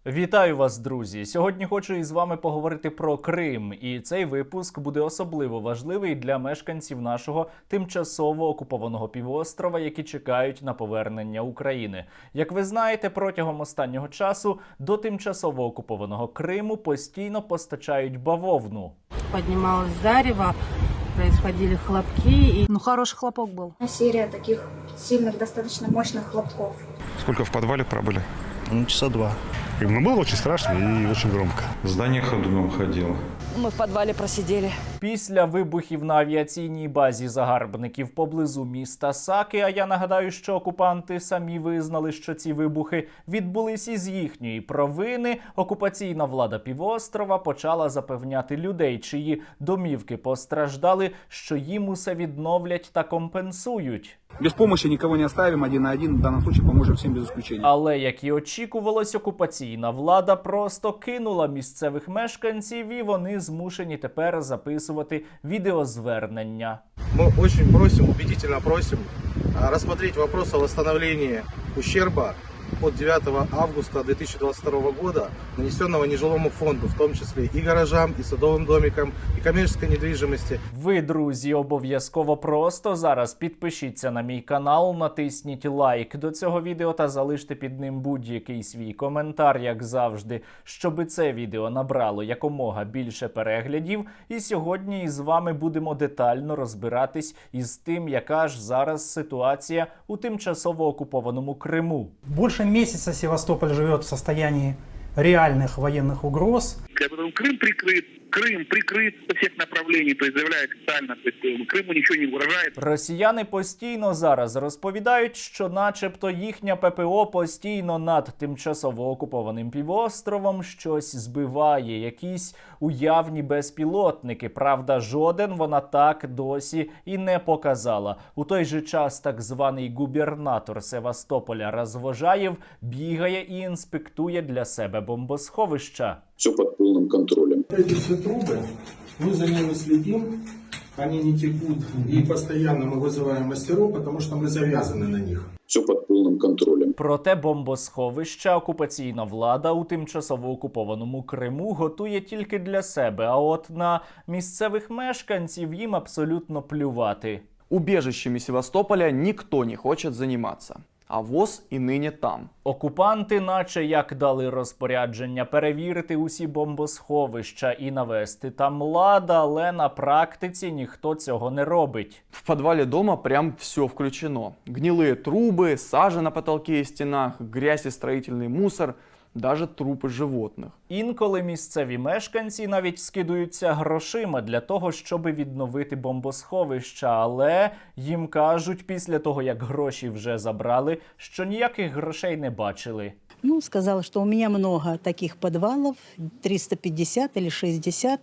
Вітаю вас, друзі! Сьогодні хочу із вами поговорити про Крим. І цей випуск буде особливо важливий для мешканців нашого тимчасово окупованого півострова, які чекають на повернення України. Як ви знаєте, протягом останнього часу до тимчасово окупованого Криму постійно постачають бавовну. Поднималось зарево, происходили хлопки. Ну, хороший хлопок был. Серия таких сильных, достаточно мощных хлопков. Сколько в подвале пробыли? Часа два. Было очень страшно и очень громко. Здание ходуном ходило. Мы в подвале просидели. Після вибухів на авіаційній базі загарбників поблизу міста Саки, а я нагадаю, що окупанти самі визнали, що ці вибухи відбулись із їхньої провини, окупаційна влада півострова почала запевняти людей, чиї домівки постраждали, що їм усе відновлять та компенсують. Без помощи никого не оставим, один на один. В данном случае поможем всем без исключения. Але, як і очікувалось, окупаційна влада просто кинула місцевих мешканців, і вони змушені тепер записувати відеозвернення. Мы очень просим, убедительно просим рассмотреть вопрос о восстановлении ущерба от 9 августа 2022 года, нанесенного нежилому фонду, в том числе и гаражам, и садовым домикам, и коммерческой недвижимости. Ви, друзі, обов'язково просто зараз підпишіться на мій канал, натисніть лайк до цього відео та залиште під ним будь-який свій коментар, як завжди, щоб це відео набрало якомога більше переглядів. І сьогодні із вами будемо детально розбиратись із тим, яка ж зараз ситуація у тимчасово окупованому Криму. Больше месяца Севастополь живет в состоянии реальных военных угроз. Крым прикрыт со всех направлений, то есть заявляет официально, то есть Крыму ничего не угрожает. Росіяни постійно зараз розповідають, що начебто їхня ППО постійно над тимчасово окупованим півостровом щось збиває, якісь уявні безпілотники. Правда, жоден вона так досі і не показала. У той же час так званий губернатор Севастополя Розвожаєв бігає і інспектує для себе бомбосховища. Все под полным контролем. Эти все трубы, мы за ними следим, они не текут, и постоянно мы вызываем мастеров, потому что мы завязаны на них. Все под полным контролем. Проте бомбосховища окупаційна влада у тимчасово окупованому Криму готує тільки для себе, а от на місцевих мешканців їм абсолютно плювати. Убежищами Севастополя никто не хочет заниматься. А ВОЗ і нині там. Окупанти наче як дали розпорядження перевірити усі бомбосховища і навести там лад, але на практиці ніхто цього не робить. В подвале дома прям все включено. Гнилые трубы, сажа на потолке и стенах, грязь и строительный мусор, даже трупи животних. Інколи місцеві мешканці навіть скидуються грошима для того, щоб відновити бомбосховища, але їм кажуть після того, як гроші вже забрали, що ніяких грошей не бачили. Ну, сказал, что у меня много таких подвалов, 350 или 60,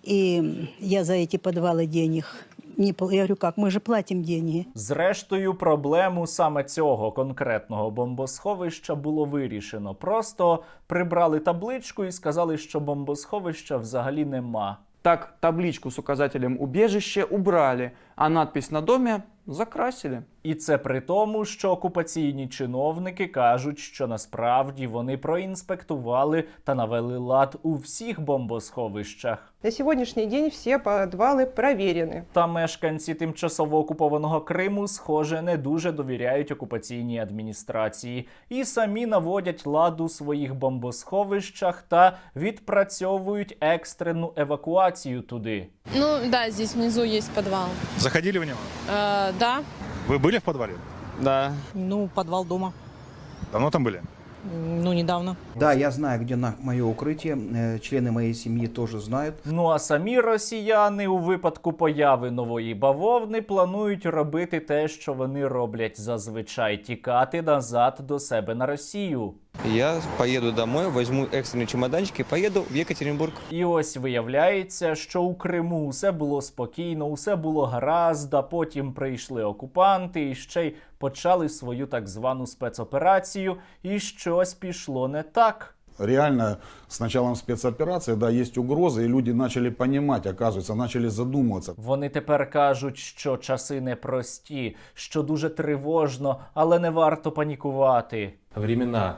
и я за эти подвалы денег не... Я говорю, как, мы же платим деньги. Зрештою, проблему саме цього конкретного бомбосховища було вирішено. Просто прибрали табличку і сказали, що бомбосховища взагалі нема. Так, табличку с указателем «Убежище» убрали, а надпись на доме закрасили. І це при тому, що окупаційні чиновники кажуть, що насправді вони проінспектували та навели лад у всіх бомбосховищах. На сегодняшний день все подвалы проверены. Та мешканці тимчасово окупованого Криму, схоже, не дуже довіряють окупаційній адміністрації і самі наводять лад у своїх бомбосховищах та відпрацьовують екстрену евакуацію туди. Ну да, здесь внизу есть подвал. Заходили в него? Да. Вы были в подвале? Да. Ну, подвал дома. Давно там были? Ну, недавно. Да, я знаю, где мое укрытие. Члены моей семьи тоже знают. Ну а самі росіяни у випадку появи нової бавовни планують робити те, що вони роблять зазвичай – тікати назад до себе на Росію. Я поеду домой, возьму экстренный чемоданчик и поеду в Екатеринбург. І ось виявляється, що у Криму все було спокійно, усе було гаразд, а потім прийшли окупанти і ще й почали свою так звану спецоперацію, і щось пішло не так. Реально, с началом спецоперации, да, есть угрозы, и люди начали понимать, оказывается, начали задумываться. Вони тепер кажуть, що часи непрості, що дуже тривожно, але не варто панікувати. Времена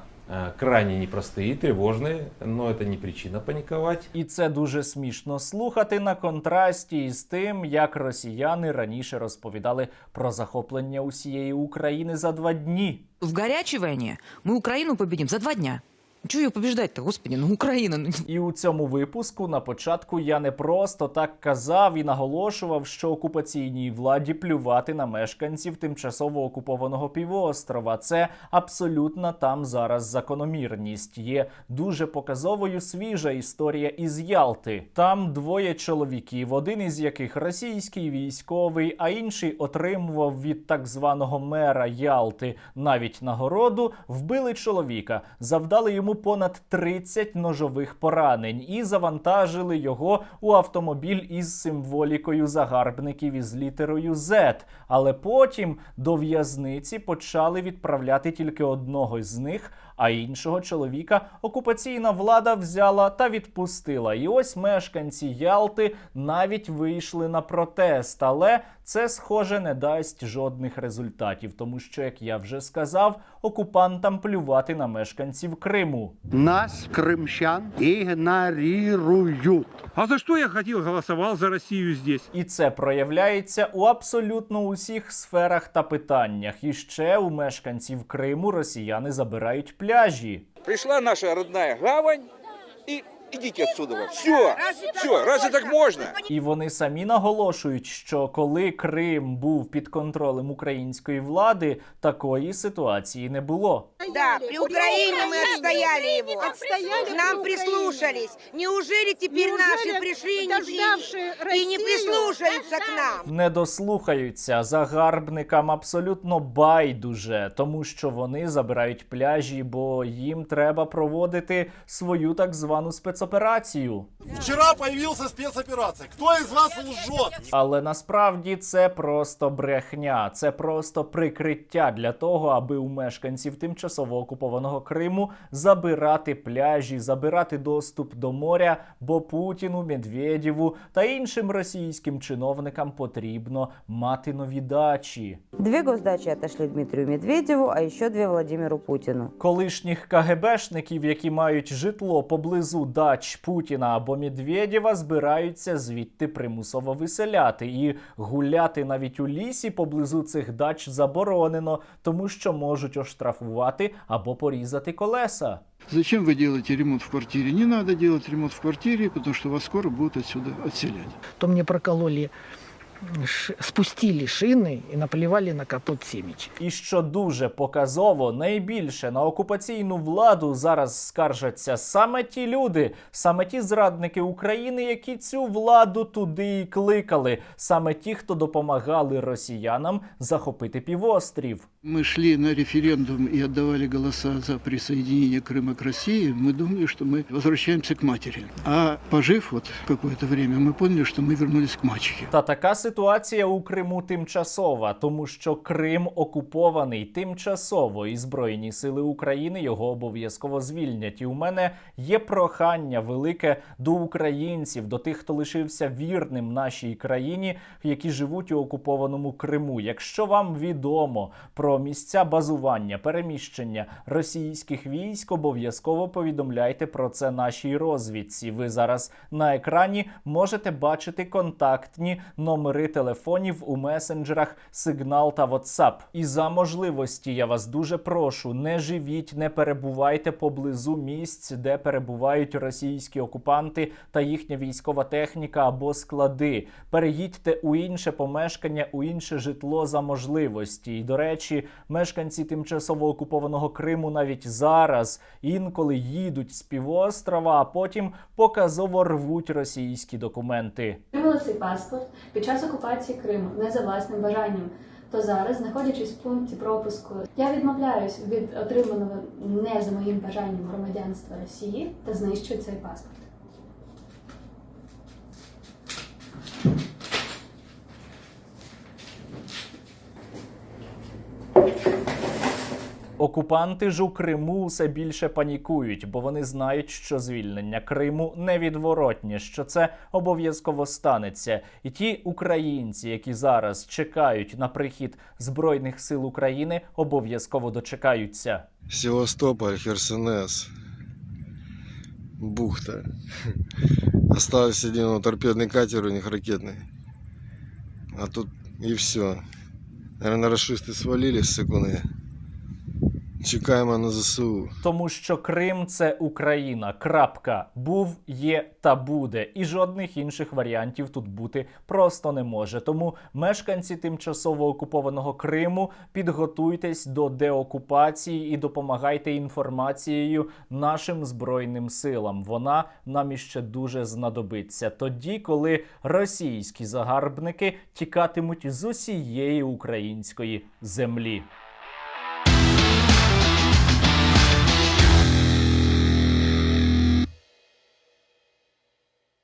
крайне непростые и тревожные, но это не причина паниковать. І це дуже смішно слухати на контрасті із тим, як росіяни раніше розповідали про захоплення усієї України за 2 дні. В горячей войне мы Украину победим за 2 дня. Чего ее побеждать-то, господи, ну Украина. І у цьому випуску на початку я не просто так казав і наголошував, що окупаційній владі плювати на мешканців тимчасово окупованого півострова. Це абсолютно там зараз закономірність. Є дуже показовою свіжа історія із Ялти. Там 2 чоловіків, один із яких російський військовий, а інший отримував від так званого мера Ялти навіть нагороду, вбили чоловіка, завдали йому понад 30 ножових поранень і завантажили його у автомобіль із символікою загарбників із літерою Z. Але потім до в'язниці почали відправляти тільки одного з них, а іншого чоловіка окупаційна влада взяла та відпустила. І ось мешканці Ялти навіть вийшли на протест, але це, схоже, не дасть жодних результатів, тому що, як я вже сказав, окупантам плювати на мешканців Криму. Нас, крымчан, игнорируют. А за что я ходил, голосовал за Россию здесь? І це проявляється у абсолютно усіх сферах та питаннях. І ще у мешканців Криму росіяни забирають пляжі. Пришла наша родная гавань и идите отсюда. Все, разве так можно? І вони самі наголошують, що коли Крим був під контролем української влади, такої ситуації не було. Да, при Украине мы отстояли его. К нам прислушались. Неужели теперь наши пришли и не прислушаются к нам? Не дослухаються, загарбникам абсолютно байдуже, тому що вони забирають пляжі, бо їм треба проводити свою так звану спецоперацію. Вчора появився спецоперація. Хто із вас лжет? Але насправді це просто брехня, це просто прикриття для того, аби у мешканців тимчасово окупованого Криму забирати пляжі, забирати доступ до моря, бо Путіну, Медведєву та іншим російським чиновникам потрібно мати нові дачі. 2 госдачи отошли Дмитрию Медведеву, а еще 2 Владимиру Путину. Колишніх КГБшників, які мають житло поблизу дач Путіна або Медведєва, збираються звідти примусово виселяти. І гуляти навіть у лісі поблизу цих дач заборонено, тому що можуть оштрафувати або порізати колеса. Зачем вы делаете ремонт в квартире? Не надо делать ремонт в квартире, потому что вас скоро будут отсюда отселять. То мне прокололи, спустили шини і наплівали на капот сіміч. І що дуже показово, найбільше на окупаційну владу зараз скаржаться саме ті люди, саме ті зрадники України, які цю владу туди і кликали, саме ті, хто допомагали росіянам захопити півострів. Мы шли на референдум и отдавали голоса за присоединение Крыма к России. Мы думали, что мы возвращаемся к матери. А пожив вот какое-то время, мы поняли, что мы вернулись к мачехе. Та така ситуація у Криму тимчасова, тому що Крим окупований тимчасово, і Збройні сили України його обов'язково звільнять. І у мене є прохання велике до українців, до тих, хто лишився вірним нашій країні, які живуть у окупованому Криму. Якщо вам відомо про місця базування, переміщення російських військ, обов'язково повідомляйте про це нашій розвідці. Ви зараз на екрані можете бачити контактні номери телефонів у месенджерах Signal та WhatsApp. І за можливості я вас дуже прошу, не живіть, не перебувайте поблизу місць, де перебувають російські окупанти та їхня військова техніка або склади. Переїдьте у інше помешкання, у інше житло за можливості. І, до речі, мешканці тимчасово окупованого Криму навіть зараз інколи їдуть з півострова, а потім показово рвуть російські документи. Отримали цей паспорт під час окупації Криму не за власним бажанням. То зараз, знаходячись в пункті пропуску, я відмовляюсь від отриманого не за моїм бажанням громадянства Росії та знищую цей паспорт. Окупанти ж у Криму все більше панікують, бо вони знають, що звільнення Криму невідворотнє, що це обов'язково станеться. І ті українці, які зараз чекають на прихід Збройних сил України, обов'язково дочекаються. Севастополь, Херсонес, бухта. Остался один торпедный катер у них ракетный. А тут и все. Наверное, рашисты свалились, сыкуны. Чекаємо на ЗСУ. Тому що Крим – це Україна. Крапка. Був, є та буде. І жодних інших варіантів тут бути просто не може. Тому мешканці тимчасово окупованого Криму, підготуйтесь до деокупації і допомагайте інформацією нашим Збройним силам. Вона нам іще дуже знадобиться. Тоді, коли російські загарбники тікатимуть з усієї української землі.